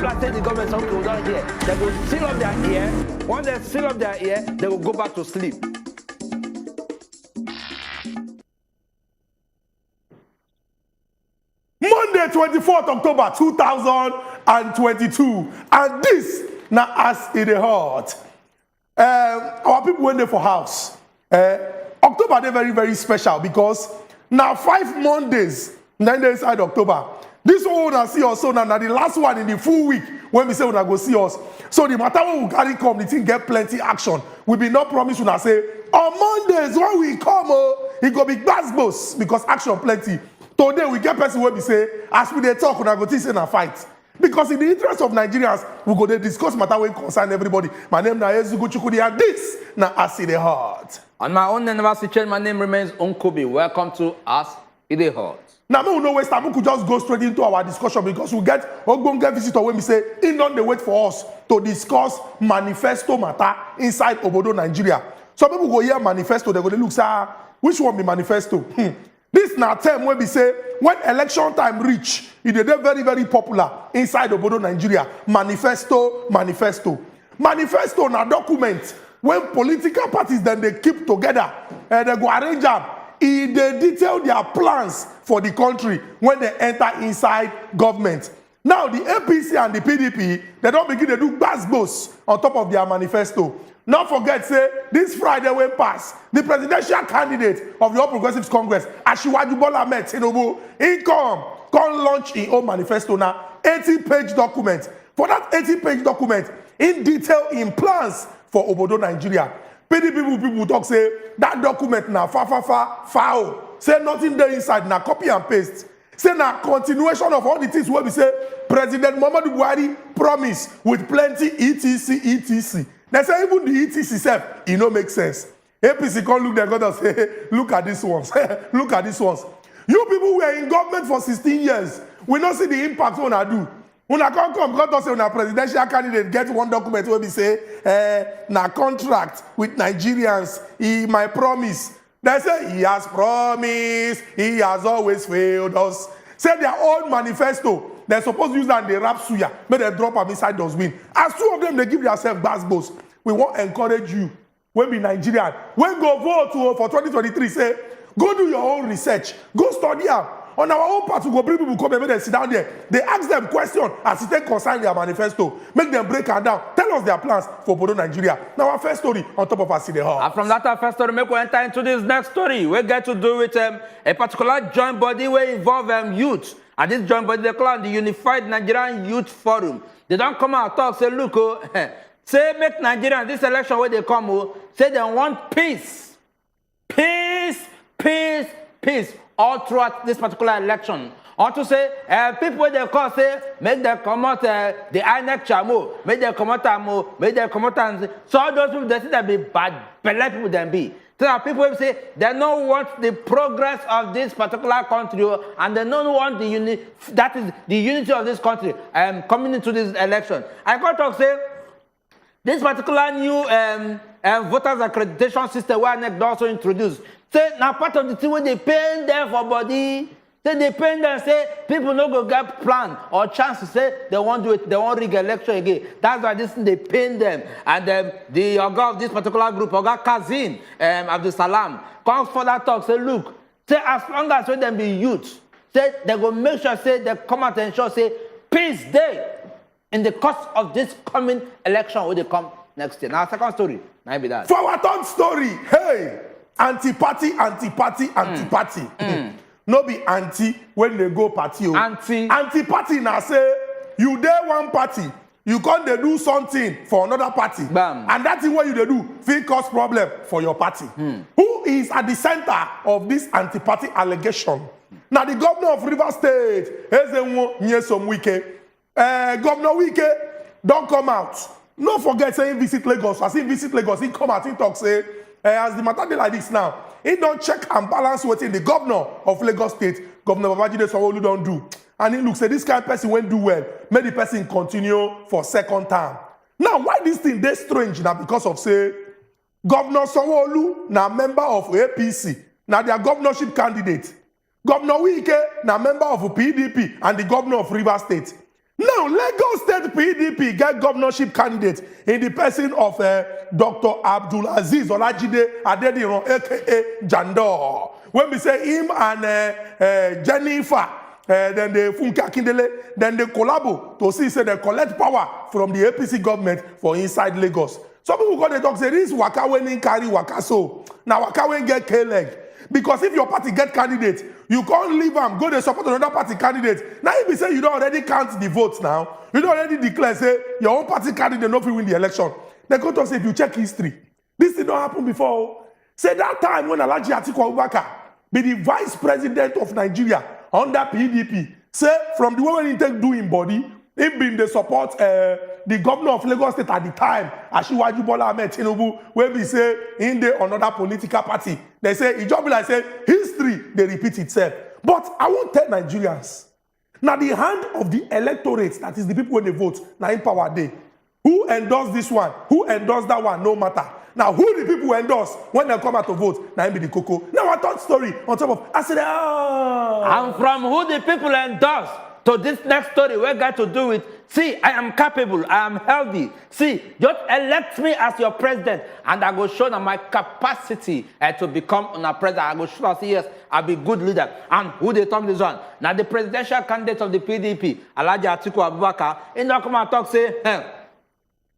flatten the government, some people don't hear. They will seal up their ear. Once they seal up their ear, they will go back to sleep. Monday, 24th October 2022. And this, now as in the heart. Our people went there for house. October, they're very, very special because now 5 Mondays, 9 days inside October. This one will see us so now the last one in the full week when we say we're going to go see us. So the matter when we carry come, the thing get plenty action. We be not promise when I say on Mondays when we come, it go be boss because action plenty. Today we get person where we say as we they talk, we go to say a fight. Because in the interest of Nigerians, we go to discuss matter when concern everybody. My name is Ezugu Chukudi and this now As in the Heart. On my own anniversary change, my name remains Unkobi. Welcome to As in the Heart. Now, we no waste time. We could just go straight into our discussion because we get Ogbonge visitor when we say, in on the wait for us to discuss manifesto matter inside Obodo, Nigeria. Some people go hear manifesto, they go to look, say, which one be manifesto? This now term when we say, when election time reach, it is very, very popular inside Obodo, Nigeria. Manifesto. Manifesto na document when political parties then they keep together and they go arrange them. They detail their plans for the country when they enter inside government. Now, the APC and the PDP, they don't begin to do boss on top of their manifesto. Not forget, say, this Friday when pass, the presidential candidate of the All Progressives Congress, Asiwaju Bola Ahmed Tinubu, he come launch his own manifesto now, 80-page document. For that 80-page document, in detail, in plans for Obodo, Nigeria. people talk say that document na foul. Say nothing there inside, na copy and paste. Say na continuation of all the things where we say President Muhammadu Buhari promise with plenty etc. They say even the etc self, it no make sense. APC can't look there and say, look at these ones. Look at these ones. You people were in government for 16 years. We don't see the impact when I do. When I come, because say when a presidential candidate get one document where we say, na contract with Nigerians, he my promise. They say he has promised, he has always failed us. Say their own manifesto, they're supposed to use that and they rap suya, but they drop them inside those win. As two of them, they give themselves bass. We want to encourage you. When be Nigerian, when go vote for 2023, say, go do your own research, go study them. On our own part, we go bring people come and make them sit down there. They ask them questions as it take concern their manifesto. Make them break it down. Tell us their plans for Bodo Nigeria. Now our first story on top of us in the hall. And from that our first story, make we enter into this next story. We get to do with a particular joint body where involve youth. And this joint body they call the Unified Nigerian Youth Forum. They don't come out and talk, say, look, say make Nigeria this election where they come, say they want peace. Peace. All throughout this particular election. Or to say, people where they call say, make them come out the INEC chamo, make them come out and so all those people they say that be bad people then be. So that people will say they don't want the progress of this particular country and they don't want the unity, that is the unity of this country coming into this election. I got to say, this particular new voters accreditation system where INEC also introduced. Say now part of the thing when they pay them for body, say they pay them, say people no go get plan or chance to say they won't do it, they won't rig election again. That's why this thing they pay them. And the Oga of this particular group, Oga Kazim Abdul Salam, comes for that talk, say look, say as long as when them be youth, say they go make sure say they come out and show say peace day in the course of this coming election when they come next year. Now second story, might be that. For our third story, hey. Anti-party. No be anti when they go party. Anti-party now say, you there one party, you can't they do something for another party. Bam. And that's what you they do, feel cause problem for your party. Who is at the center of this anti-party allegation? Now the governor of Rivers State, Governor Wike, don't come out. No forget saying visit Lagos. As he visit Lagos, he come out, he talk say, as the matter be like this now, he don't check and balance what in the governor of Lagos State, Governor Babajide Sowore don't do. And he looks at this kind of person won't do well. Make the person continue for second term. Now, why this thing they strange now? Because of say, Governor Sowore now member of APC, now their governorship candidate. Governor Wike now member of PDP and the governor of Rivers State. Now, Lagos State PDP get governorship candidate in the person of Dr. Abdulaziz Olajide Adediran, aka Jandor. When we say him and Jennifer, then they Funke Akindele, then they collabo to see say they collect power from the APC government for inside Lagos. Some people go they talk say this waka when carry waka so. Now waka when get K-leg. Because if your party get candidate, you can't leave them, go to support another party candidate. Now if you say you don't already count the votes now, you don't already declare, say, your own party candidate not win the election. They go to say, if you check history, this did not happen before. Say that time when Alhaji Atiku Abubakar be the vice president of Nigeria under PDP, say from the way when he take do in body, he been the support the governor of Lagos State at the time, Asiwaju Bola Ahmed Tinubu, where we say in the another political party. They say, it just be like say, history, they repeat itself. But I won't tell Nigerians. Now the hand of the electorate, that is the people when they vote, now in power day. Who endorse this one? Who endorse that one? No matter. Now who the people endorse when they come out to vote? Now be the cocoa. Now I thought story on top of, I said, And from who the people endorse to this next story, we got to do with, see, I am capable, I am healthy. See, just elect me as your president, and I go show them my capacity to become a president. I go show them, yes, I'll be good leader. And who they talk this one? Now the presidential candidate of the PDP, Alhaji Atiku Abubakar, in the come and talk, say, tell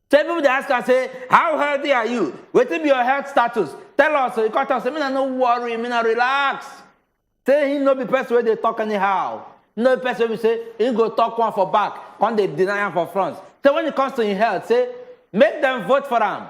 people they ask and say, how healthy are you? What will be your health status? Tell us. You can't tell us, me no worry, me no relax. Say him no be person where they talk anyhow. No person will say, he go talk one for back, come they deny him for front. So when it comes to his health, say, make them vote for him.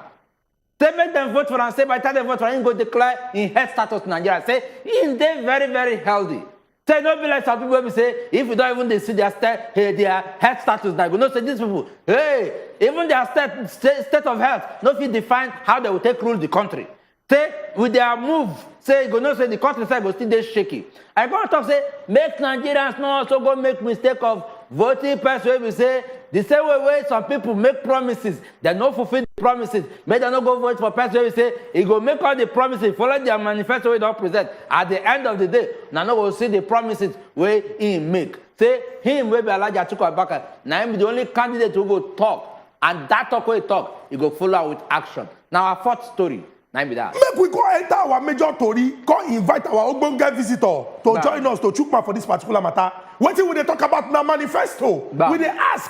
Say, make them vote for him. Say, by the time they vote for him, he go declare in health status in Nigeria. Say, he's very, very healthy. Say, don't be like some people will say, if you don't even see their health status, now you know, say these people, hey, even their state of health, no fit define how they will take rule the country. Say, with their move, say, you know, say the countryside go still dey shaky. I go talk, say, make Nigerians not also go make mistake of voting person where we say, the same way some people make promises, they don't fulfill the promises. Make them not go vote for person where we say, he go make all the promises, follow their manifesto we don't present. At the end of the day, now no go see the promises where he make. Say, him will be Alhaji Atiku Abubakar, now him be the only candidate who go talk, and that talk where he talk, he go follow with action. Now our fourth story. Make we go enter our major story, go invite our Ogbonge visitor to join us to chukma for this particular matter. What will they talk about now manifesto? Will they ask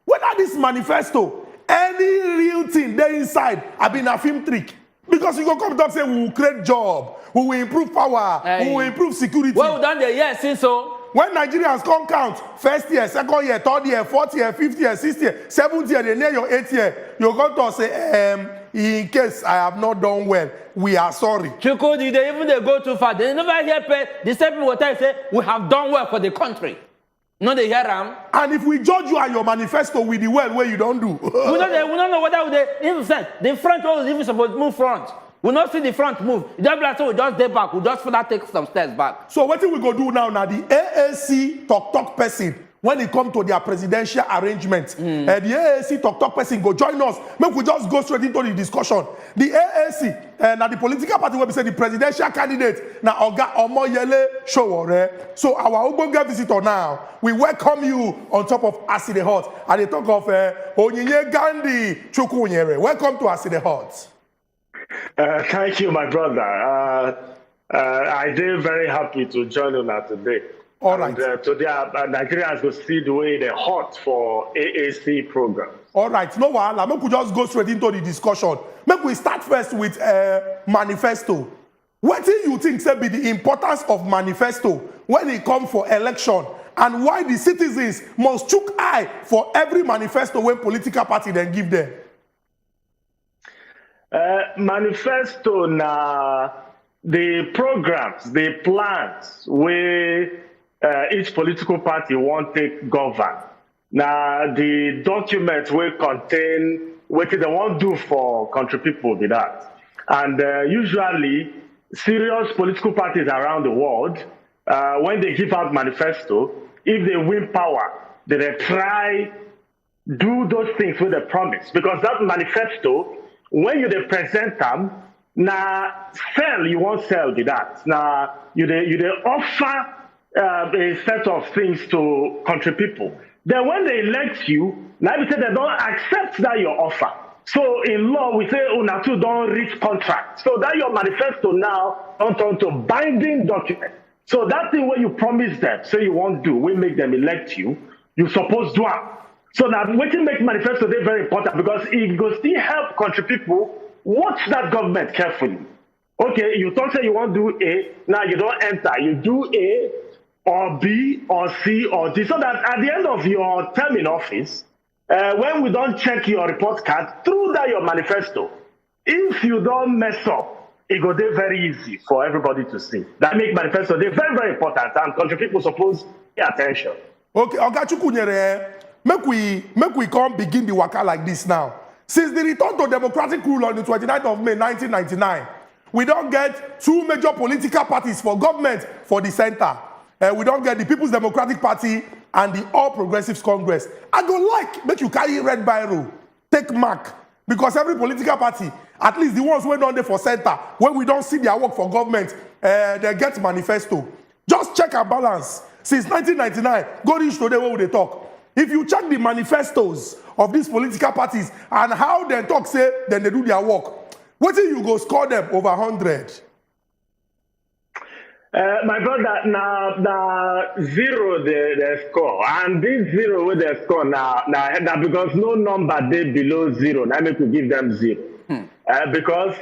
whether this manifesto, any real thing there inside, have been a film trick? Because you go come and say we will create job, we will improve power, we will improve security. Well done there, yes, since so. When Nigerians come count, first year, second year, third year, fourth year, fifth year, sixth year, seventh year, they near your eighth year, you go to say, in case I have not done well, we are sorry. Chuku, they go too far. They never hear the same people will tell you, say, we have done well for the country. No, they hear them. And if we judge you and your manifesto with the well where you don't do. we don't know whether they even said the front was even supposed to move front. We not see the front move. It don't be like so we just stay back. We just further take some steps back. So what we go do now? Now the AAC talk person when it come to their presidential arrangement, the AAC talk person go join us. Make we just go straight into the discussion. The AAC now the political party will be say the presidential candidate now Oga Omoyele Sowore. So our Ogbonge visitor now, we welcome you on top of Aside Hot. And they talk of Onyinye Gandhi Chukwunyere. Welcome to Aside Hot. Thank you, my brother. I did very happy to join you now today. All right. Today, Nigerians will see the way they're hot for AAC program. All right. No wahala. Make we just go straight into the discussion. Make we start first with manifesto. What do you think say be the importance of manifesto when it comes for election, and why the citizens must chook eye for every manifesto when political party then give them? Manifesto na the programs, the plans where each political party want take govern. Now the documents will contain what they want do for country people with that. And usually serious political parties around the world, when they give out manifesto, if they win power, they try do those things with a promise, because that manifesto, when you present them, now sell, you won't sell with that. Now you offer a set of things to country people. Then when they elect you, now we say they don't accept that your offer. So in law, we say una two don't reach contract. So that your manifesto now don't turn to binding document. So that thing where you promise them, say you won't do, we make them elect you, you supposed to do. So that what you make manifesto they very important because it goes still help country people watch that government carefully. Okay, you don't say you won't do A, now you don't enter. You do A or B or C or D. So that at the end of your term in office, when we don't check your report card, through that your manifesto, if you don't mess up, it go there very easy for everybody to see. That make manifesto they very, very important and country people suppose pay attention. Okay, Ogachukunyere, make we come begin the waka like this now. Since the return to democratic rule on the 29th of May 1999, we don't get two major political parties for government for the center. We don't get the People's Democratic Party and the All Progressives Congress. I go like, make you carry red biro, take mark. Because every political party, at least the ones who don't there for center, when we don't see their work for government, they get manifesto. Just check and balance. Since 1999, go reach today where they talk. If you check the manifestos of these political parties and how they talk, say, then they do their work, what do you go score them over 100? My brother, now zero the score, and this zero with the score now because no number they below zero. Now make we give them zero because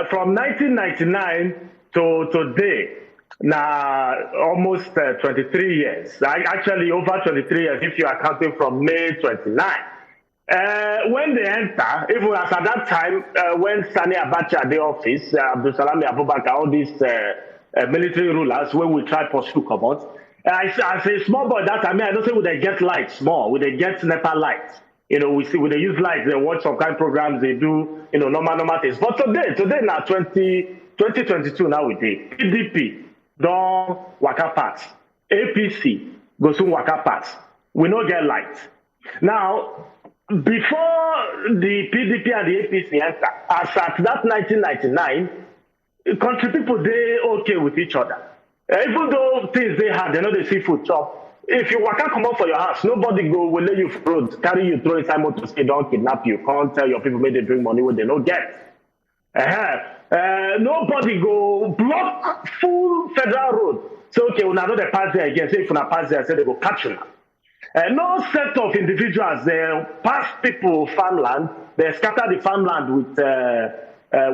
from 1999 to today, now almost 23 years. Actually, over 23 years if you are counting from May 29. When they enter, even as at that time, when Sani Abacha at the office, Abdul Salami Abubakar, all these military rulers, when we try to pursue come out, as a small boy that time, I don't say would they get lights more, would they get NEPA lights? You know, we see when they use lights, they watch some kind of programs, they do, you know, normal things. But today now 2022 now we do. PDP don't waka pass. APC go soon waka pass. We don't get lights. Now, before the PDP and the APC enter, as at that 1999, country people, they okay with each other. Even though things they had, they know they see food chop. If you waka come out for your house, nobody will let you road, carry you throw inside motor, say don't kidnap you, can't tell your people make they drink money when they don't get. Nobody go block full federal road. So okay, when I know they pass there again, say if you pass there, say they go catch you now. No set of individuals, they pass people farmland, they scatter the farmland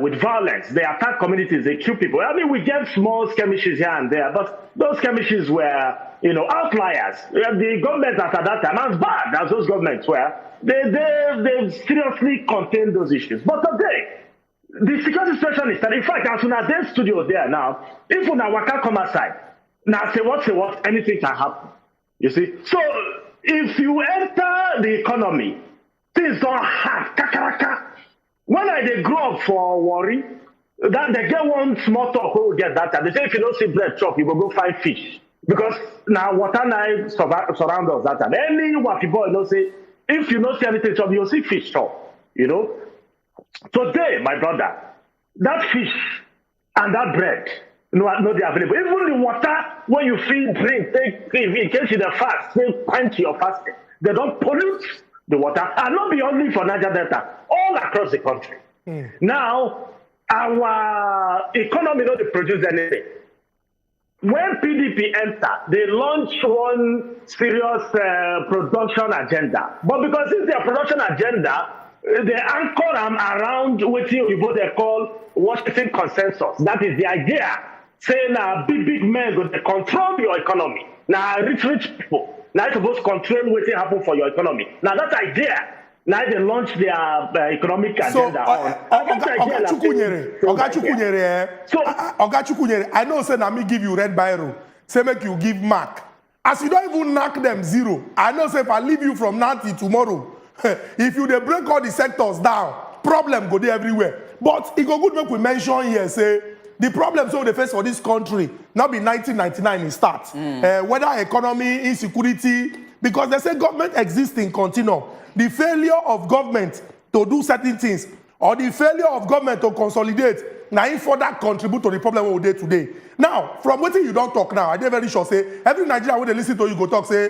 with violence. They attack communities, they kill people. I mean, we get small skirmishes here and there, but those skirmishes were, you know, outliers. The government at that time, as bad as those governments were, they seriously contained those issues. But today, the security situation is that, in fact, as soon as their studio there now, if una waka come outside, now say what, anything can happen. You see? So, if you enter the economy, things don't hard, kakaraka. When I they grow up for worry, that they get one small talk who will get that time. They say if you don't see bread chop, you go find fish. Because now water now surround us that time. Any wacky boy don't say, if you don't see anything chop, you'll see fish chop. You know? Today, my brother, that fish and that bread, no, they are available. Even the water, when you feed, drink, take, in case you fast, they quench your fasting. They don't pollute the water, and not be only for Niger Delta, all across the country. Now, our economy not produce anything. When PDP enter, they launch one serious production agenda. But because it's their production agenda, they anchor them around what they call Washington consensus. That is the idea. Saying big men go to control your economy. Now rich people. Now it's supposed to control what happen for your economy. Now that idea, now they launch their economic agenda Oga Chukwunyere, I know say na me give you red biro. Say make you give mark. As you don't even knock them zero, I know say if I leave you from now till tomorrow, if you they break all the sectors down, problem go there everywhere. But it go good make we mention here, say, the problems so they face for this country, now be 1999 in start. Whether economy, insecurity, because they say government exists in continuum. The failure of government to do certain things, or the failure of government to consolidate, now in further contribute to the problem we dey today. Now, from what you don't talk now, I dey very sure say, every Nigerian when they listen to you go talk, say,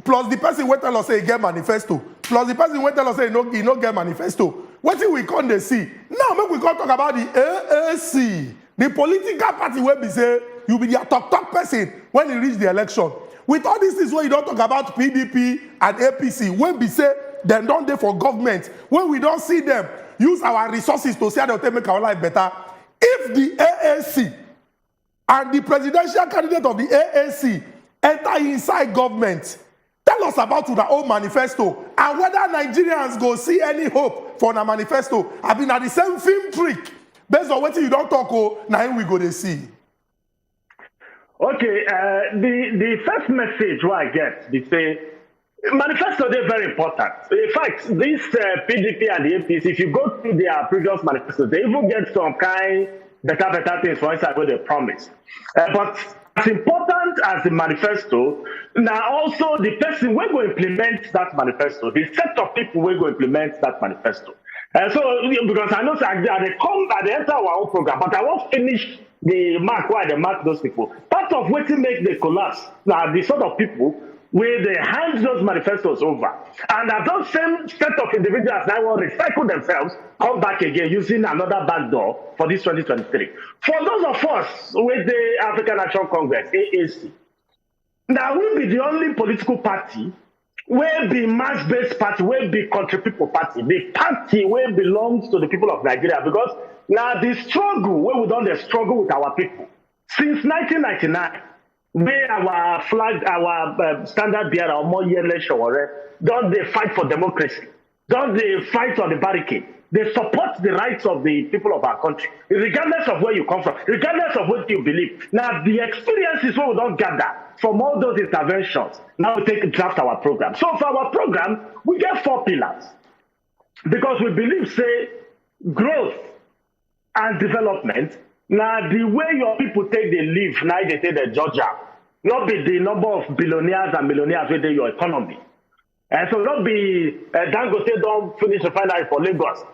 plus the person wey tell us say he get manifesto, plus the person wey tell us say he no get manifesto. Wetin we come dey see? Now make we come talk about the AAC, the political party wey be say you be their talk person when e reach the election. With all these things wey you don talk about PDP and APC, wey be say dem don dey for government, when we don see them use our resources to see how dem take make our life better. If the AAC and the presidential candidate of the AAC enter inside government, tell us about their own manifesto and whether Nigerians go see any hope for the manifesto. I been at the same film trick based on what you don't talk. Now we go to see. Okay, the first message what I get, they say manifesto is very important. In fact, this PDP and the APC, if you go through their previous manifestos, they even get some kind better things for inside what they promise. But as important as the manifesto, now also the person will go implement that manifesto, the set of people will go implement that manifesto. So, because I know that they come and they enter our own program, but I won't finish the mark why they mark those people. Part of what make the collapse are the sort of people where they hand those manifestos over. And that those same set of individuals now will recycle themselves, come back again using another backdoor for this 2023. For those of us with the African National Congress, AAC, now we'll be the only political party will be mass-based party, will be country people party. The party will belongs to the people of Nigeria, because now the struggle, where we done the struggle with our people since 1999, where our flag, our standard bearer, our more yearly Sowore, don't they fight for democracy? Don't they fight on the barricade? They support the rights of the people of our country, regardless of where you come from, regardless of what you believe. Now, the experiences what we don't gather from all those interventions, now we take draft our program. So for our program, we get 4 pillars, because we believe, say, growth and development. Now, the way your people take the live, now they take the Georgia, not be the number of billionaires and millionaires within your economy. And so not be Dangote don't finish refinery for Lagos.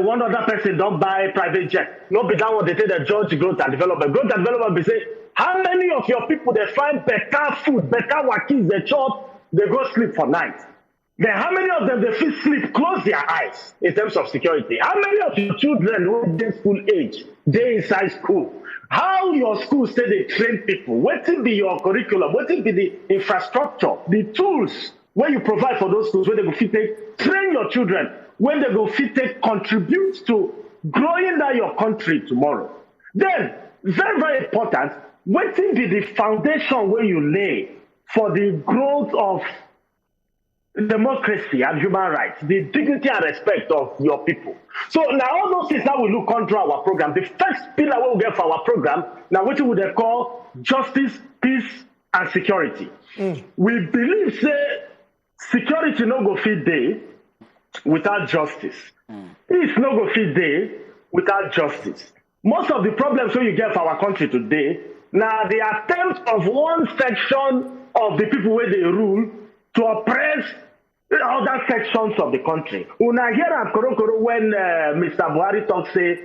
One other person don't buy private jet. Not be that one they take the judge growth and development. Growth and development be say, how many of your people they find better food, better wakis, they chop, they go sleep for night? Then how many of them they feel sleep, close their eyes in terms of security? How many of your children who are school age, they inside school? How your school say they train people? What will be your curriculum? What will be the infrastructure, the tools when you provide for those schools, when they go fit take, train your children, when they go fit take, contribute to growing that your country tomorrow. Then, very, very important, what will be the foundation where you lay for the growth of democracy and human rights, the dignity and respect of your people. So now all those things that we look under our program, the first pillar we get for our program, now what would they call justice, peace, and security. We believe, say, security no go fit day without justice. Peace no go fit day without justice. Most of the problems that you get for our country today, now the attempt of one section of the people where they rule to oppress other sections of the country. Una hear am korokoro when Mr. Buhari talks, say,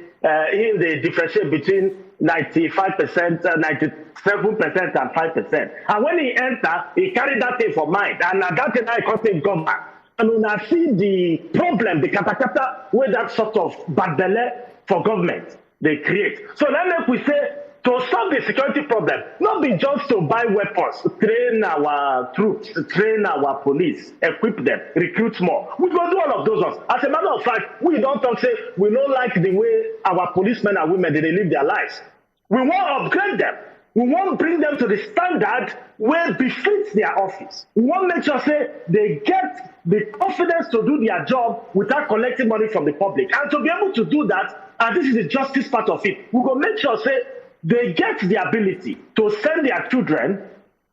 in the differentiate between 95%, 97% and 5%. And when he enter, he carry that thing for mind. And that thing I can't take come back. And una see the problem, the katakata, where that sort of bad belly for government they create. So then we say, to solve the security problem, not be just to buy weapons, train our troops, train our police, equip them, recruit more. We go do all of those ones. As a matter of fact, we don't talk, say, we don't like the way our policemen and women, they live their lives. We want to upgrade them. We want to bring them to the standard where befits their office. We want to make sure, say, they get the confidence to do their job without collecting money from the public. And to be able to do that, and this is the justice part of it, we go make sure, say, they get the ability to send their children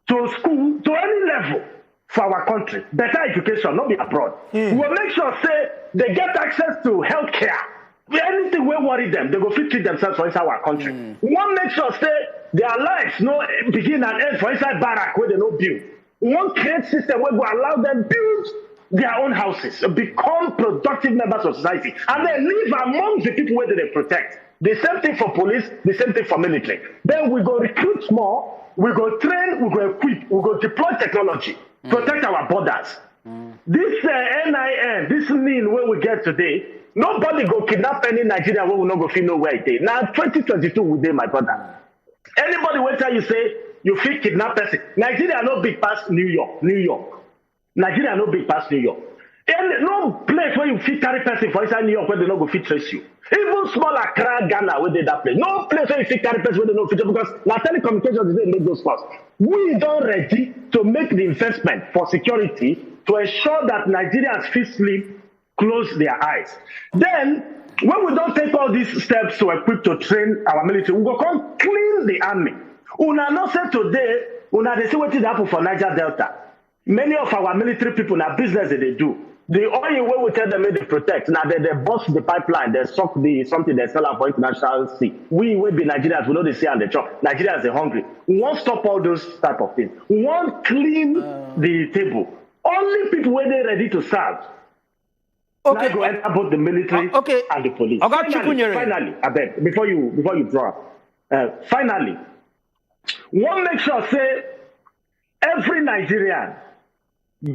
to school, to any level for our country. Better education, not be abroad. We will make sure, say, they get access to health care. Anything will worry them, they go fit treat themselves for inside our country. We want to make sure, say, their lives no begin and end for inside barrack where they no build. We want to create system where we allow them build their own houses, become productive members of society, and then live among the people where they protect. The same thing for police, the same thing for military. Then we go recruit more, we go train, we go equip, we go deploy technology, protect our borders. This NIN, this mean where we get today, nobody go kidnap any Nigerian where we not go feel know where it is. Now 2022 we dey, my brother. Anybody will tell you say you feel kidnap person. Nigeria no big past New York. Nigeria no big past New York. And no place where you fit carry person for inside New York where they no go fit trace you. Even small Accra, Ghana, where they that place. No place where you fit carry person where they no fit because now telecommunications they make those calls. We don't ready to make the investment for security to ensure that Nigerians fit sleep, close their eyes. Then, when we don't take all these steps to equip to train our military, we go come clean the army. Una not say today, una they see what is happen for Niger Delta. Many of our military people na business that they do. The oil where we tell them they protect, now they bust the pipeline, they suck the something they sell out for international sea. We will be Nigerians, we know they see and they chop. Nigerians are hungry. We won't stop all those type of things. We won't clean the table. Only people where they ready to serve. Okay. Now go ahead about the military and the police. Finally, I beg, before you draw up. Finally, we want to make sure say every Nigerian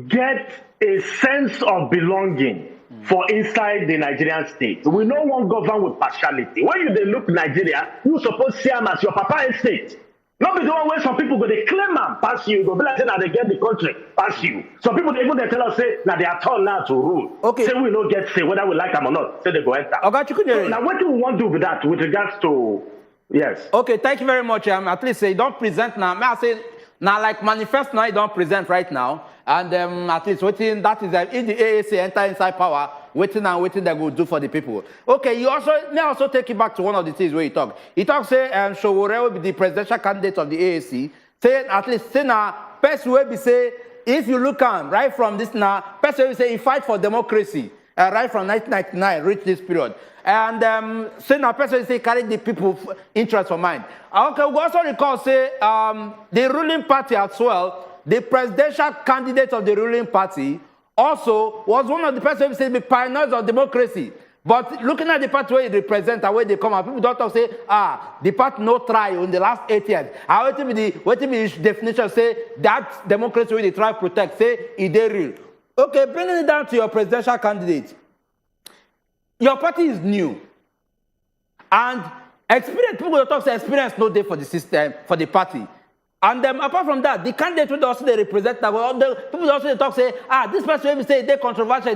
get a sense of belonging for inside the Nigerian state. We no one govern with partiality. When you they look Nigeria, you suppose see them as your papa estate. Not be the one where some people go they claim them pass you, go be like say now they get the country pass you. Some people even they tell us say now they are turn now to rule. Okay. Say we don't get say whether we like them or not. Say they go enter. So now what do we want to do with that with regards to yes? Okay, thank you very much. At least say don't present now. May I say now like manifest now you don't present right now. And at least waiting that is if the AAC enter inside power, waiting they will do for the people. Okay, you may also take it back to one of the things where you talk. He talks say Sowore will be the presidential candidate of the AAC. Say at least say now person will be say if you look on right from this now, person will say he fight for democracy right from 1999 reach this period. And say now person will say carry the people interest for mind. Okay, we also recall say the ruling party as well. The presidential candidate of the ruling party also was one of the persons who said the pioneers of democracy. But looking at the party where they represent and where they come out, people don't talk say, the party no try in the last 8 years. What will be the definition say that democracy where they try to protect, say it is real. Okay, bringing it down to your presidential candidate. Your party is new. And experience, people will talk say experience no day for the system, for the party. And apart from that, the candidate will also they represent that. People also they talk say, this person will say they controversial.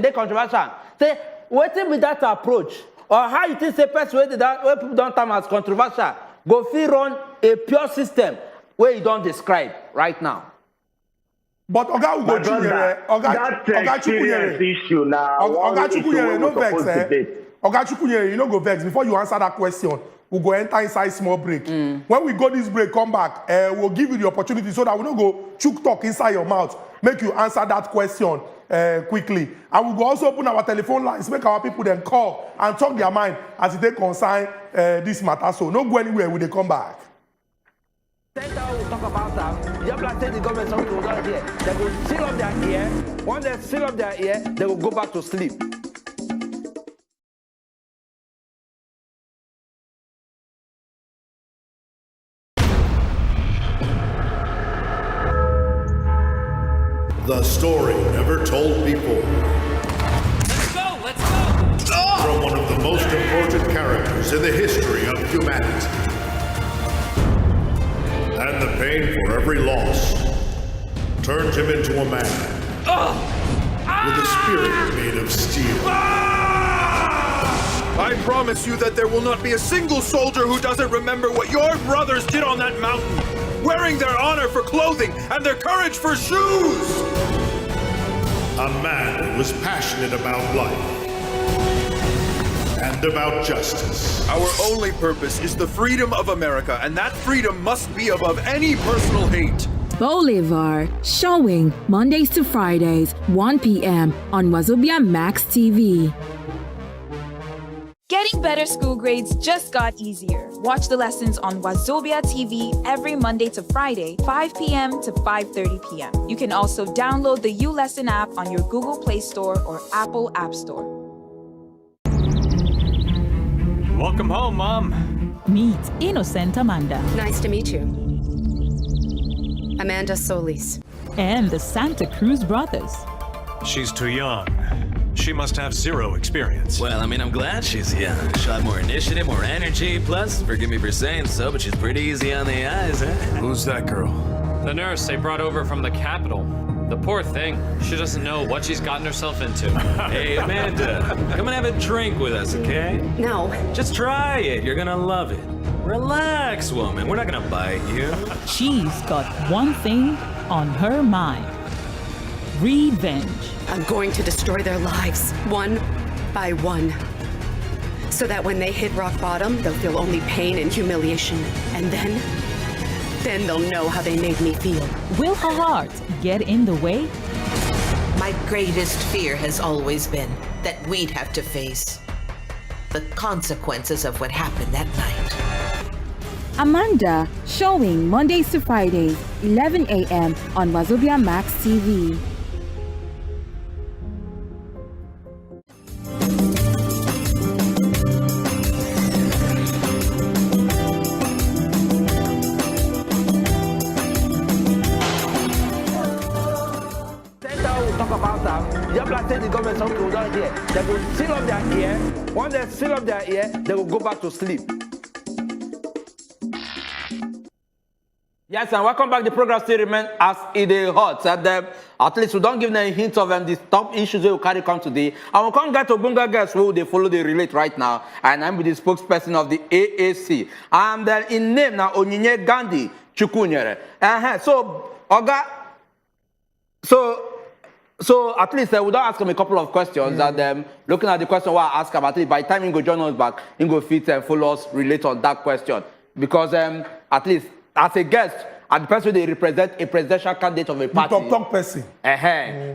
Say, what with that approach? Or how you think say person where people don't come as controversial, go feel run a pure system where you don't describe right now. But that experience issue now. No vex, you no go vex. Before you answer that question, we'll go enter inside small break. When we go this break, come back, we'll give you the opportunity so that we don't go chook talk inside your mouth, make you answer that question quickly. And we'll go also open our telephone lines, make our people then call and talk their mind as they concern this matter. So don't go anywhere when they come back. We'll talk about that. Just like say the government something will not hear. They will seal up their ear. Once they seal up their ear, they will go back to sleep. The story never told before. Let's go! From one of the most important characters in the history of humanity. And the pain for every loss turned him into a man with a spirit made of steel. I promise you that there will not be a single soldier who doesn't remember what your brothers did on that mountain, wearing their honor for clothing and their courage for shoes. A man who was passionate about life and about justice. Our only purpose is the freedom of America, and that freedom must be above any personal hate. Bolivar, showing Mondays to Fridays, 1 p.m. on Wazobia Max TV. Getting better school grades just got easier. Watch the lessons on Wazobia TV every Monday to Friday, 5 p.m. to 5:30 p.m. You can also download the U-Lesson app on your Google Play Store or Apple App Store. Welcome home, Mom. Meet Innocent Amanda. Nice to meet you. Amanda Solis. And the Santa Cruz brothers. She's too young. She must have zero experience. Well, I mean, I'm glad she's young. She'll have more initiative, more energy. Plus, forgive me for saying so, but she's pretty easy on the eyes, huh? Who's that girl? The nurse they brought over from the capital. The poor thing. She doesn't know what she's gotten herself into. Hey, Amanda, come and have a drink with us, okay? No. Just try it. You're gonna love it. Relax, woman. We're not gonna bite you. She's got one thing on her mind. Revenge. I'm going to destroy their lives, one by one. So that when they hit rock bottom, they'll feel only pain and humiliation. And then they'll know how they made me feel. Will her heart get in the way? My greatest fear has always been that we'd have to face the consequences of what happened that night. Amanda, showing Mondays to Fridays, 11 a.m. on Wazobia Max TV. The government some people down here, they will seal up their ear. When they seal up their ear, they will go back to sleep. Yes, and welcome back. The program still remains as it is hot. And at least we don't give them a hint of the top issues we will carry come today. And we can't get to Bunga guests who they follow the relate right now. And I'm with the spokesperson of the AAC. And then in name now Onyinye Gandhi Chukwunyere. So Oga, so at least we don't ask him a couple of questions. And looking at the question what I ask him, at least by the time he go join us back, he go fit and follow us relate on that question. Because at least as a guest, and the person they represent a presidential candidate of a party. Top person.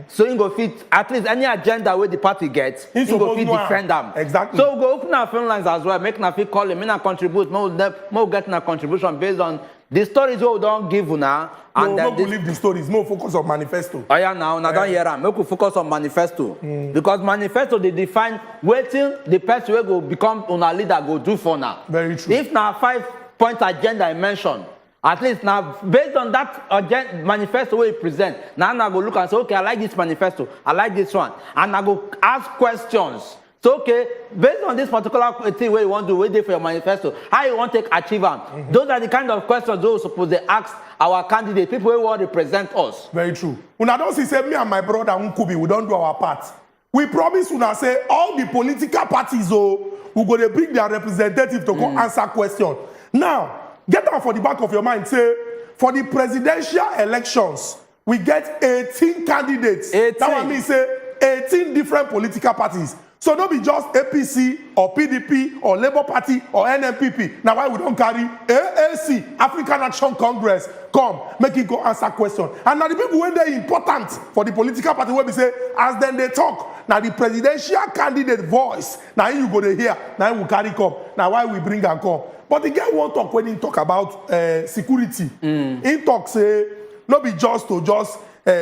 So he go fit at least any agenda where the party gets, he go fit defend them. Exactly. So we go open our phone lines as well, make Nafi call him, make contribute, more get a contribution based on the stories we don't give now. And no, believe the stories, more focus on manifesto. Oh yeah, now don't hear them. Make we focus on manifesto. Because manifesto they define waiting the person will go become a leader go do for now. Very true. If now 5-point agenda I mentioned, at least now based on that agenda, manifesto we present, now I go look and say, okay, I like this manifesto, I like this one, and I go ask questions. So okay, based on this particular thing where you want to wait for your manifesto, how you want to achieve them. Those are the kind of questions those supposed to ask our candidate, people who want to represent us. Very true. Una don't see say me and my brother Nkubi, we don't do our part. We promise una say all the political parties we go to bring their representative to go answer question. Now, get that for the back of your mind. Say for the presidential elections, we get 18 candidates. 18. That one means say 18 different political parties. So don't be just APC or PDP or Labour Party or NMPP. Now why we don't carry AAC, African Action Congress, come, make it go answer question. And now the people when they're important for the political party where we say, as then they talk, now the presidential candidate voice, now you go to hear, now we carry come. Now why we bring and come. But the guy won't talk when he talk about security. He talk say, not be just to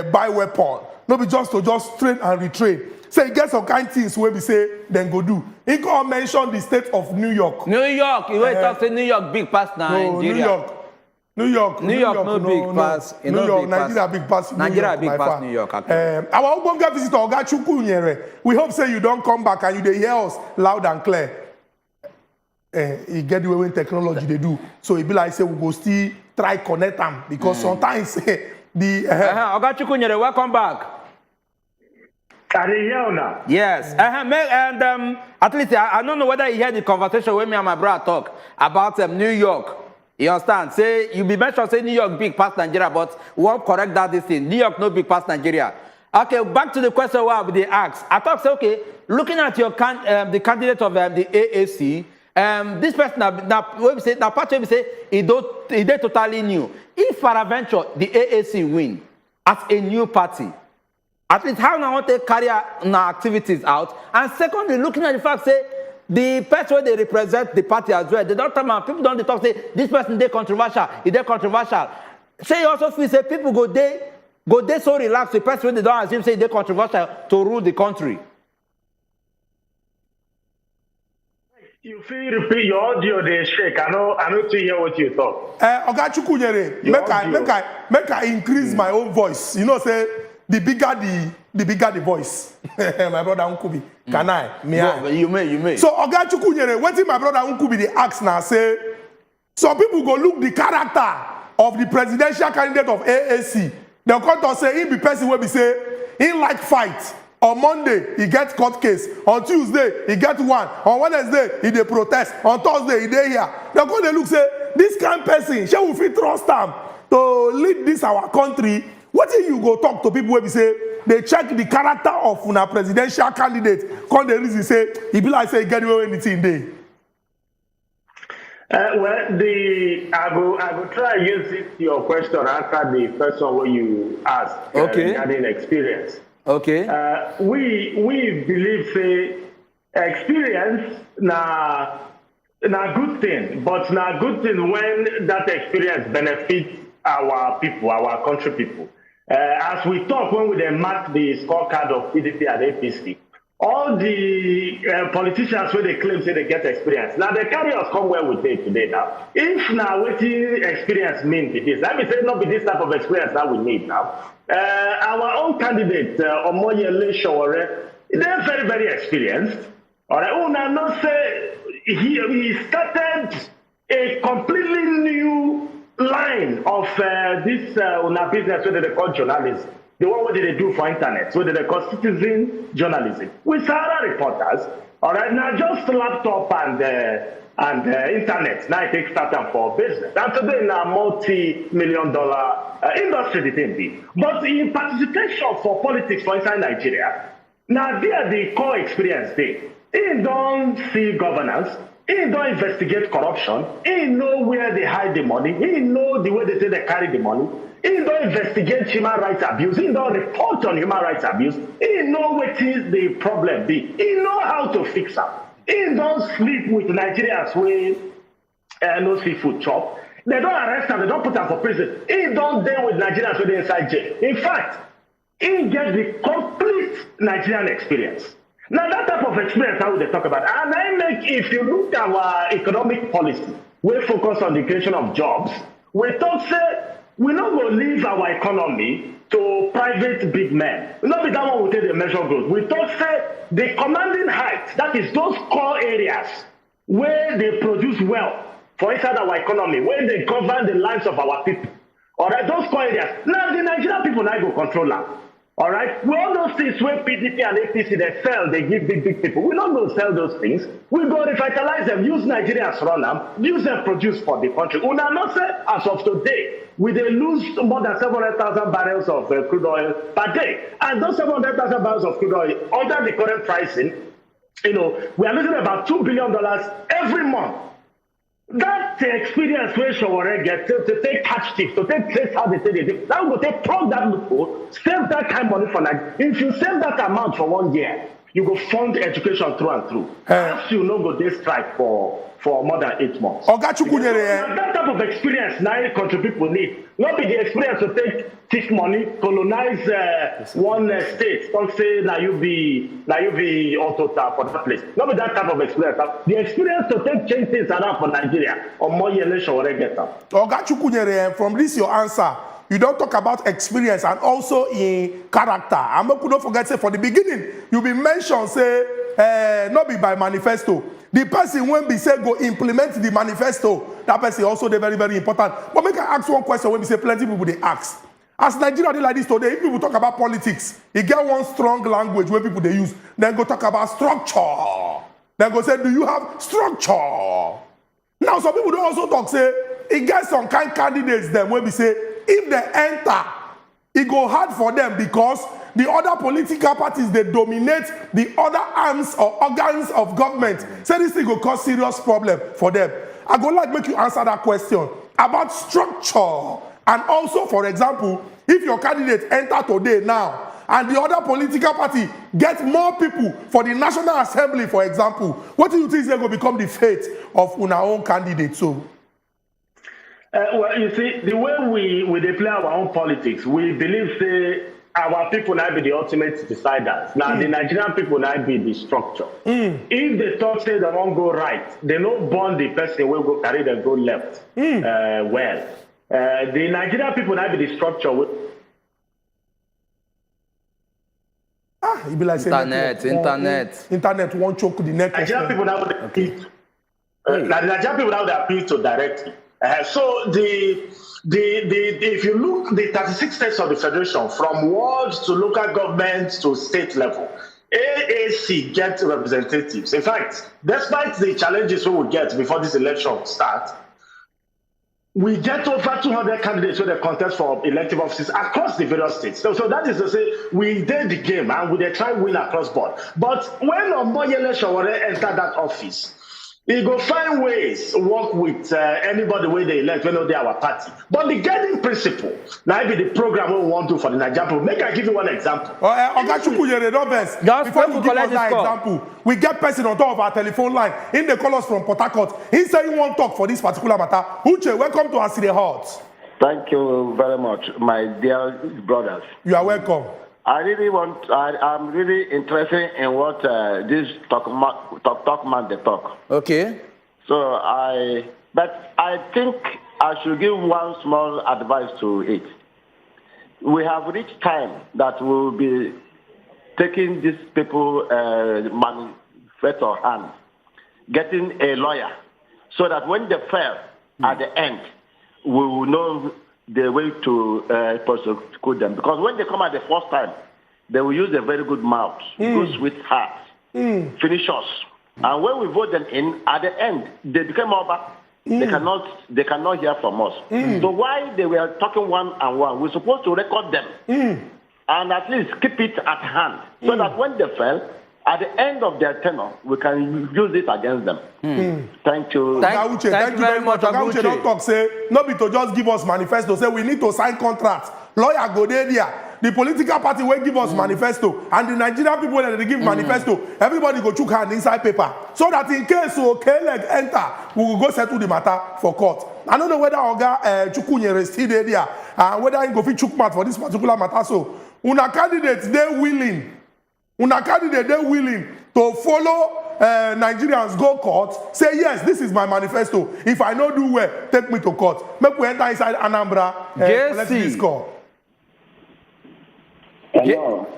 buy weapon, not be just to train and retrain. So he gets some kind of things where we say, then go do. He can't mention the state of New York. New York, you always talk say New York big past Nigeria. New York, no big pass. New York, Nigeria big pass. Nigeria big pass New York. Our Ubonga visitor, Oga Chukwunyere, we hope say you don't come back and you dey hear us loud and clear. He get the way when technology they do. So it be like say we go still try connect them because sometimes the Oga Chukwunyere, welcome back. Yes, and at least I don't know whether you heard the conversation when me and my brother talk about New York. You understand? Say you be mentioned say New York big past Nigeria, but we won't correct that this thing. New York no big past Nigeria. Okay, back to the question why they asked. I thought say okay, looking at your the candidate of the AAC, this person now part we say he totally new. If peradventure the AAC win as a new party. At least how now want to carry our activities out. And secondly, looking at the fact, say, the person they represent the party as well. They don't tell people don't talk, say, this person they controversial, they controversial. Say you also feel say people go they so relaxed, the person they don't assume say they controversial to rule the country. You feel repeat your audio they shake. I know to hear what you talk. Oga Chukwunyere, make I increase my own voice. You know, say the bigger the voice. My brother Nkubi. Can I? May I? You may. So Oga Chukwunyere, what if my brother Nkubi the ask now say some people go look the character of the presidential candidate of AAC. They'll come to say he be person where we say he like fight. On Monday, he get court case. On Tuesday, he get one. On Wednesday, he dey protest. On Thursday, he dey here. They'll go they look say this kind of person, shall we fit trust them to lead this our country? What if you go talk to people where we say they check the character of una presidential candidate? Come the reason say he be like say get away anything there. Well, I go try use this your question answer the first one where you asked regarding experience. Okay. We believe say experience na good thing, but na good thing when that experience benefits our people, our country people. As we talk when we then mark the scorecard of PDP and APC, all the politicians where they claim say they get experience. Now they carry us come where we dey today now. If now what experience means it is, let me say not be this type of experience that we need now. Our own candidate, Omoyele Sowore, they're very, very experienced. All right, Una not say he started a completely new line of this Una business where they call journalism. The one what they do for internet, so they call citizen journalism. With Sahara reporters, all right, now just laptop and internet. Now it takes startup for business. And today now multi-million-dollar industry the thing be. But in participation for politics for inside Nigeria, now they are the core experience there. He don't see governance. He don't investigate corruption. He know where they hide the money. He know the way they say they carry the money. He don't investigate human rights abuse. He don't report on human rights abuse. He know what is the problem be. He know how to fix it. He don't sleep with Nigerians where no seafood chop. They don't arrest them. They don't put them for prison. He don't deal with Nigerians where they inside jail. In fact, he gets the complete Nigerian experience. Now that type of experience, how would they talk about? And I make, if you look at our economic policy, we focus on the creation of jobs. We thought say we're not going to leave our economy to private big men. We're not be that one will take the measure growth. We thought say the commanding height, that is those core areas where they produce wealth for inside our economy, where they govern the lives of our people. All right, those core areas. Now the Nigerian people now go control them. All right, we all those things where PDP and APC they sell, they give big people. We're not going to sell those things. We're going to revitalize them, use Nigerians run them, use them produce for the country. Una not say as of today, we they lose more than 700,000 barrels of crude oil per day, and those 700,000 barrels of crude oil under the current pricing, you know, we are losing about $2 billion every month. That experience where Sowore get to take catch tips, to take trace how they say they do, that will take plug that loophole, save that kind of money for Nigeria. If you save that amount for 1 year, you go fund education through and through. Perhaps you no go this strike for more than 8 months. Oga Chukwunyere, that type of experience now country people need. Not be the experience to take thief money, colonize one state, don't say now you be autota for that place. Not be that type of experience. The experience to take change things around for Nigeria or more years Sowore get up. Oga Chukwunyere, from this your answer, you don't talk about experience and also in character. I'm not going to forget, say, for the beginning, you be mentioned, say, not be by manifesto. The person when we say go implement the manifesto, that person also they very, very important. But make I ask one question when we say plenty people they ask. As Nigeria they like this today, if people talk about politics, you get one strong language where people they use, then go talk about structure. Then go say, do you have structure? Now some people don't also talk, say, it gets some kind of candidates them when we say, if they enter, it go hard for them because the other political parties, they dominate the other arms or organs of government. So this thing will cause serious problem for them. I go like make you answer that question about structure. And also, for example, if your candidate enter today now, and the other political party get more people for the National Assembly, for example, what do you think is going to become the fate of our own candidate? So, well, you see, the way we play our own politics, we believe say our people now be the ultimate deciders. Now the Nigerian people now be the structure. If they talk say they won't go right, they don't burn the person will go carry them go left. The Nigerian people now be the structure. It be like internet won't choke the neck. Nigerian people now would appeal. Nigerian people now they appeal to directly. So if you look the 36 states of the federation, from wards to local governments to state level, AAC gets representatives. In fact, despite the challenges we will get before this election starts, we get over 200 candidates with a contest for elective offices across the various states. So that is to say, we did the game and we try to win across board. But when Omoyele Sowore enter that office, he go find ways to work with anybody where they elect when they our party. But the guiding principle, now be the program we want to for the Nigerian people. Make I give you one example. Before you give us that example, we get person on top of our telephone line. In the call us from Port Harcourt. He say he won't talk for this particular matter. Uche, welcome to Asile Hot. Thank you very much, my dear brothers. You are welcome. I'm really interested in what this talk man they talk. Okay. But I think I should give one small advice to it. We have reached time that we will be taking these people manifesto hand, getting a lawyer, so that when they fail at the end, we will know the way to prosecute them. Because when they come at the first time, they will use a very good mouth, good sweet heart, finish us. And when we vote them in, at the end, they become over. They cannot hear from us. So while they were talking one-on-one, we're supposed to record them and at least keep it at hand, so that when they fail, at the end of their tenure, we can use it against them. Thank you. Thank you very much. Don't talk, say, not be to just give us manifesto, say we need to sign contracts. Lawyer go there. The political party will give us manifesto, and the Nigerian people that they give manifesto, everybody go chook hand inside paper. So that in case leg enter, we will go settle the matter for court. I don't know whether Oga Chukunyere is still there, and whether he go fit chook mouth for this particular matter. So, una candidates, they willing to follow Nigerians go court, say yes, this is my manifesto. If I no do well, take me to court. Make we enter inside Anambra. Let's discuss.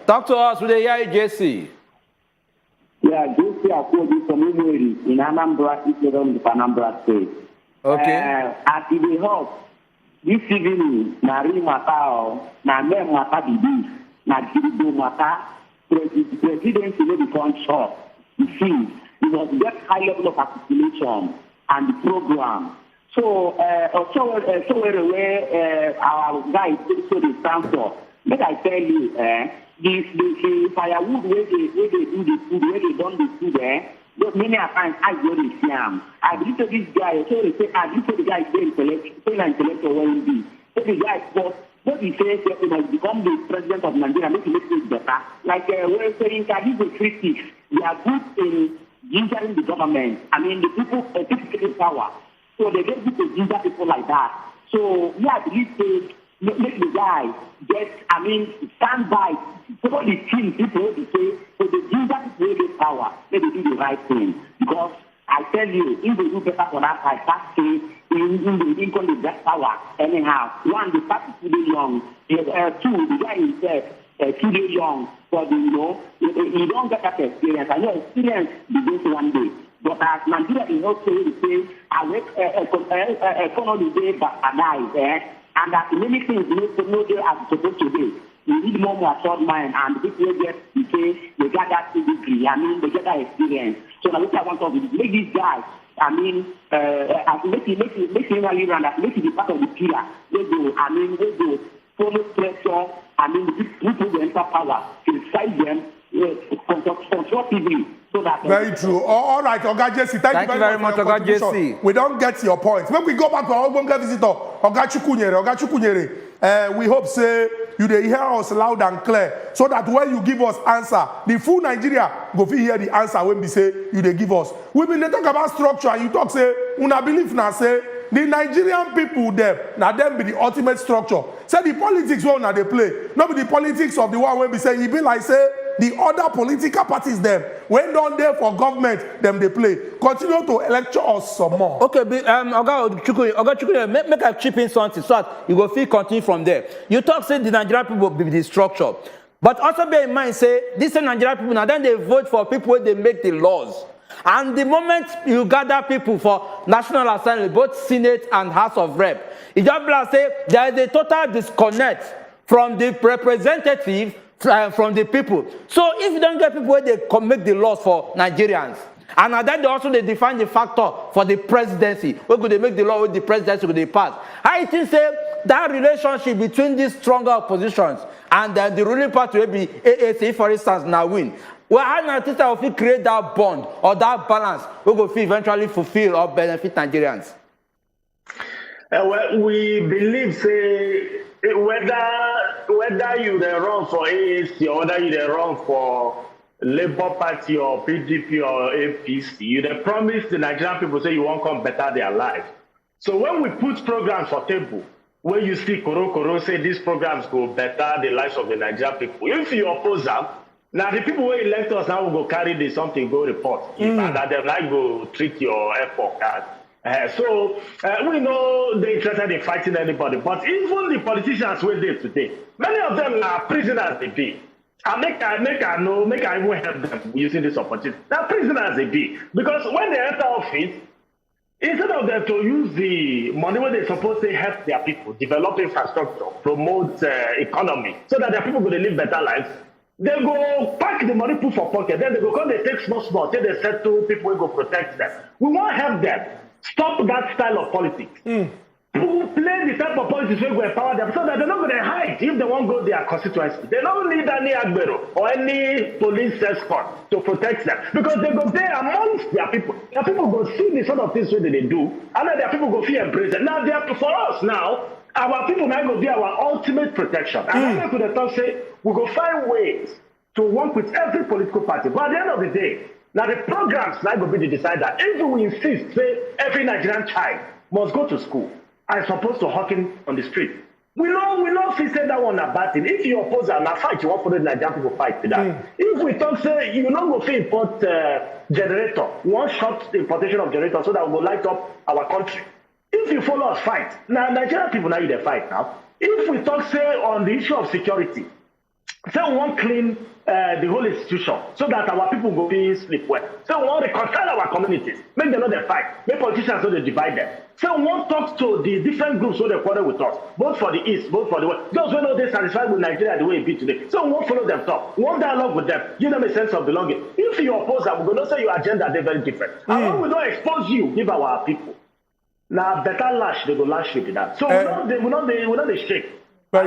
Talk to us with the JC. Yeah, JC are called from Umweri in Anambra, Anambra State. Okay. At the house, this evening, Nari Matao, Name Mata Bibi, Najido Mata, President will become short. You see, it was that high level of articulation and the program. So, where our guys so they stand for. But I tell you, the firewood where they do the food, where they don't do food, many times I go to see him. I believe to this guy, so they say, I believe to the guy is very intellectual where he be. So the guy, what he says, he must become the president of Nigeria, make things better. Like we're saying that these are critics. They are good in gingering the government. I mean, the people taking power. So they get good to ginger people like that. So, yeah, I believe to make the guy stand by. So the team people they say, so the ginger people get power, they do the right thing. Because I tell you, if they do better for that side, that say, in the best power, anyhow. One, the party is too young. Two, the guy himself, too young. For the, you don't get that experience. I know experience begins one day. But as Nigeria is not saying to say, I work economy day, but I die, and that many things no day as supposed to be. You need more matured mind, and people get to say they got that degree. I mean, they get that experience. So now what I want to do is make these guys. I mean, make him really run that. Make it be part of the pillar. They go follow pressure. I mean, people will enter power, criticize them constructively. So that very true. All right, Oga JC, thank you very much, Oga JC. We don't get your point. When we go back to our Ogbonge visitor, Oga Chukunyere, we hope say you dey hear us loud and clear, so that when you give us answer, the full Nigeria go fit hear the answer when we say you dey give us. We been dey talk about structure, and you talk say una believe na say the Nigerian people them, now them be the ultimate structure. Say the politics one now they play, not be the politics of the one when we say, it be like say, the other political parties them, when down there for government, them they play. Continue to lecture us some more. Okay, Oga Chukwu, make a chip in something so that you go feel continue from there. You talk say the Nigerian people be the structure. But also bear in mind, say, these Nigerian people, now then they vote for people where they make the laws. And the moment you gather people for National Assembly, both Senate and House of Rep, it just like say there is a total disconnect from the representative from the people. So if you don't get people where they make the laws for Nigerians, and then they define the factor for the presidency, where could they make the law with the presidency could they pass? I think say that relationship between these stronger oppositions and the ruling party will be AAC, for instance, now win. Well, I think that if we create that bond or that balance, we will eventually fulfill or benefit Nigerians. Well, we believe, say, whether you run for AAC or whether you run for Labour Party or PDP or APC, you promise the Nigerian people say you won't come better their life. So when we put programs for table, where you see Koro say these programs go better the lives of the Nigerian people, if you oppose them, now the people who elect us now will go carry this something, go report, and that they like go treat your effort card. So we know they're interested in fighting anybody, but even the politicians who are there today, many of them are prisoners they be. I make I even help them using this opportunity. They're prisoners they be. Because when they enter office, instead of them to use the money where they're supposed to help their people, develop infrastructure, promote economy, so that their people go to live better lives, they go pack the money, put for pocket, then they go come, they take small, till they settle people who go protect them. We want to help them. Stop that style of politics. Who play the type of politics where we empower them so that they're not going to hide if they won't go their constituency. They don't need any agbero or any police escort to protect them because they go there amongst their people. Their people go see the sort of things that they do, and then their people go feel embrace it. Now, for us now, our people now go be our ultimate protection. And then to the talk say, we go find ways to work with every political party. But at the end of the day, now the programs now go be the decider. If we insist, say, every Nigerian child must go to school, and supposed to hawking on the street. We know if we say that one a bad thing. If you oppose and a fight, you want for the Nigerian people fight with that. If we talk say you not go for import generator, one shot importation of generator so that we will light up our country. If you follow us fight, now Nigerian people now you they fight now. If we talk say on the issue of security, say we want clean the whole institution so that our people go be sleep well. So we want to reconcile our communities, make them not they fight, make politicians so they divide them. So we want to talk to the different groups so they quarrel with us, both for the east, both for the west. Those who know they satisfied with Nigeria the way it be today. So we won't follow them talk. We want dialogue with them, give them a sense of belonging. If you oppose them, we're going to say your agenda they're very different. And when we don't expose you, give our people. Now better lash, they go lash with that. So we're not they shake.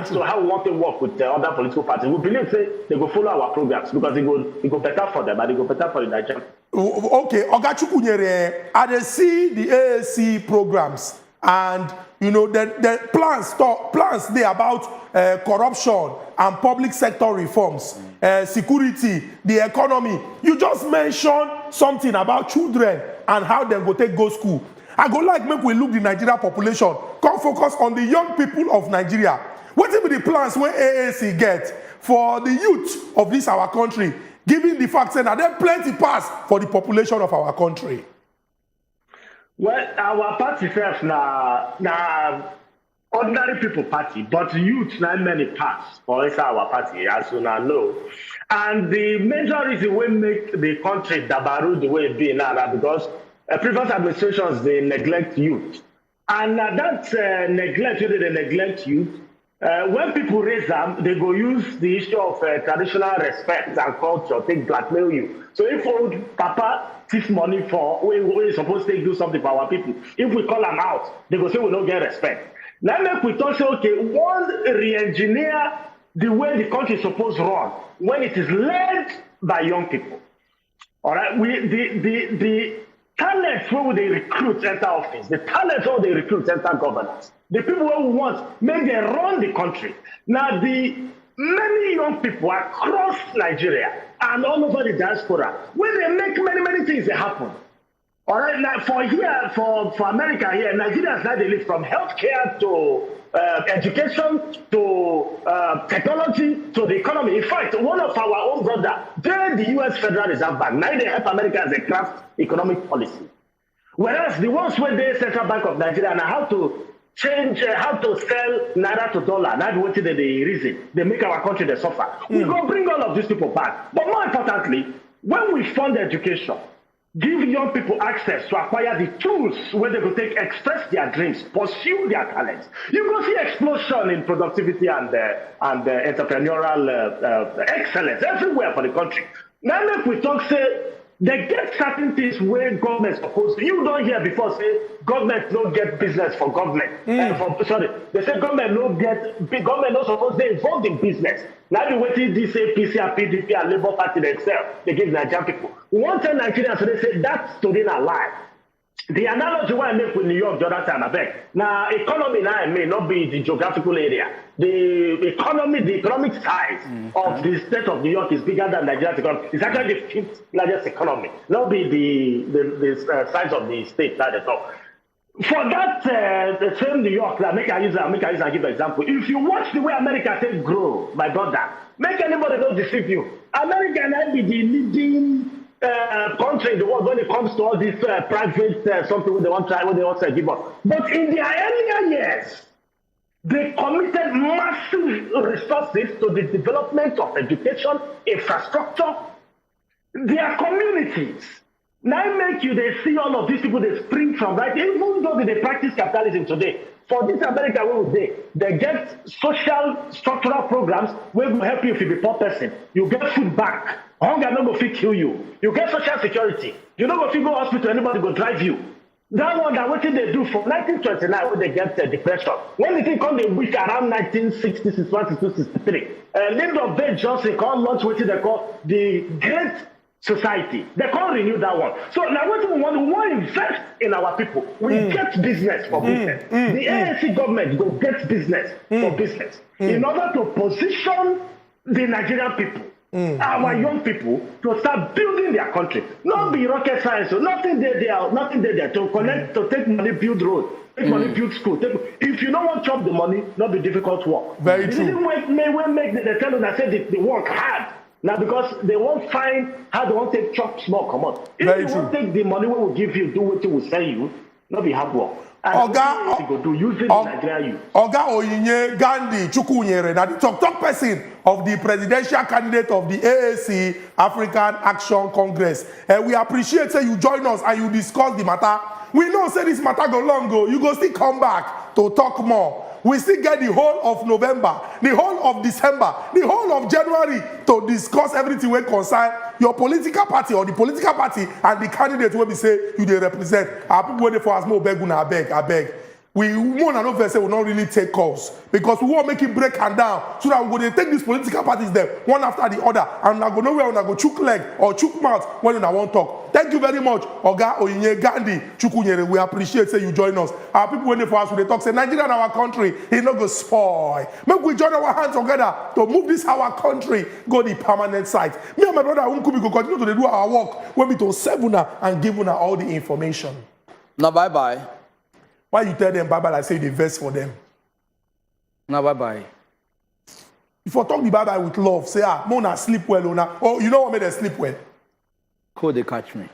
So how we want to work with the other political parties. We believe say they go follow our programs because it go better for them and it go better for the Nigerian. Okay, Oga Chukwu nyere, I dey see the AAC programs and you know the plans they about corruption and public sector reforms, security, the economy. You just mentioned something about children and how they go take go school. I go like make we look the Nigeria population, come focus on the young people of Nigeria. What will be the plans when AAC get for the youth of this our country, given the fact that there plenty pass for the population of our country? Well, our party self na ordinary people party, but youth not many pass for inside our party, as you now know. And the major reason we make the country dabaru the way it be now because previous administrations they neglect youth. And that neglect, they neglect youth. When people raise them, they go use the issue of traditional respect and culture, take blackmail you. So if old Papa takes money for, we're supposed to do something for our people. If we call them out, they go say we don't get respect. Now make we talk say, okay, one re-engineer the way the country is supposed to run when it is led by young people. All right, the talents where they recruit enter office, the talents where they recruit enter governance. The people who want, make them run the country. Now, the many young people across Nigeria and all over the diaspora, where they make many things happen. All right, now for America here, Nigeria has now lived from healthcare to education to technology to the economy. In fact, one of our own brother, the U.S. Federal Reserve Bank, now they help America as a craft economic policy. Whereas the ones where the Central Bank of Nigeria now how to change, how to sell naira to dollar, now what the reason they make our country they suffer. We go bring all of these people back. But more importantly, when we fund education, give young people access to acquire the tools where they could take express their dreams, pursue their talents. You will see explosion in productivity and entrepreneurial excellence everywhere for the country. Now if we talk, say, they get certain things where government supposed to. You don't hear before say government don't get business for government. They say government not supposed to involved in business. Now the waiting this APC and PDP and Labour Party themselves, they give Nigerian people. We want to tell Nigerians, so they say that's story a lie. The analogy I make with New York the other time, I beg. Now, economy now may not be the geographical area. The economic size of the state of New York is bigger than Nigeria's economy. It's actually the 5th largest economy, not be the size of the state that they talk. For that, the same New York, make I use and give an example. If you watch the way America take grow, my brother, make anybody not deceive you. America now be the leading country in the world when it comes to all this private something when they want to give up. But in their earlier years, they committed massive resources to the development of education, infrastructure, their communities. Now make you they see all of these people they spring from, right? Even though they practice capitalism today, for this America where they get social structural programs where will help you if you be poor person. You get food back. Hunger no go fit kill you. You get social security. You no go fit go hospital, anybody go drive you. That one that what did they do from 1929 when they get depression. When the thing come the week around 1960, 61, 63. Lyndon B. Johnson called launch what they call the Great Society. They can't renew that one. So now what we want to invest in our people. We get business for business. The ANC government go get business for business. In order to position the Nigerian people, our young people, to start building their country. Not be rocket science, so nothing there to connect, to take money, build road, take money, build school. If you don't want to chop the money, not be difficult work. Very true. They tell you that say the work hard. Now because they won't find how they won't take chop small come out. If you won't take the money we will give you, do what we will sell you, not be hard work. Oga Oyinye Gandhi Chukwunyere, now the talk person of the presidential candidate of the AAC African Action Congress. And we appreciate say you join us and you discuss the matter. We know say this matter go long go. You go still come back to talk more. We still get the whole of November, the whole of December, the whole of January to discuss everything when concern your political party or the political party and the candidate where we say you they represent. Our people waiting for us more beg una abeg. We want to know say will not really take calls because we want to make it break and down so that we will take these political parties them one after the other and I go nowhere and I go chook leg or chook mouth when you want talk. Thank you very much, Oga Oyinye Gandhi Chukwunyere. We appreciate say you join us. Our people waiting for us when they talk say Nigeria and our country is not go spoil. Make we join our hands together to move this our country go the permanent site. Me and my brother Unkubi go continue to do our work when we to serve una and give una all the information. Now bye bye. Why you tell them bye-bye like say they verse for them? Now bye-bye. If you talk the bye-bye with love, say, Mona sleep well, Ona. Oh, you know what made them sleep well? Could they catch me?